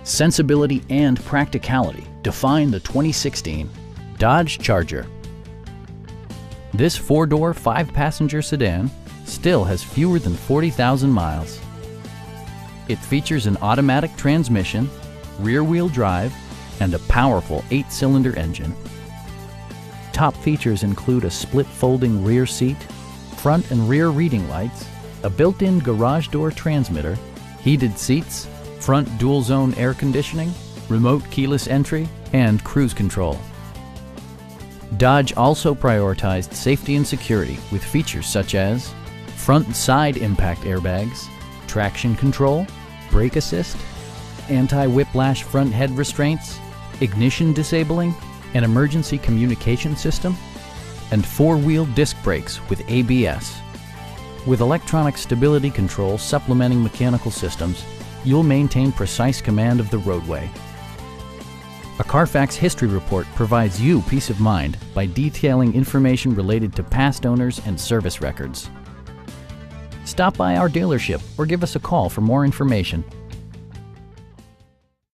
Sensibility and practicality define the 2016 Dodge Charger. This four-door, five-passenger sedan still has fewer than 40,000 miles. It features an automatic transmission, rear-wheel drive, and a powerful 8-cylinder engine. Top features include a split folding rear seat, front and rear reading lights, a built-in garage door transmitter, heated seats, front dual-zone air conditioning, remote keyless entry, and cruise control. Dodge also prioritized safety and security with features such as front and side impact airbags, traction control, brake assist, anti-whiplash front head restraints, ignition disabling, an emergency communication system, and four-wheel disc brakes with ABS. With electronic stability control supplementing mechanical systems, you'll maintain precise command of the roadway. A Carfax history report provides you peace of mind by detailing information related to past owners and service records. Stop by our dealership or give us a call for more information.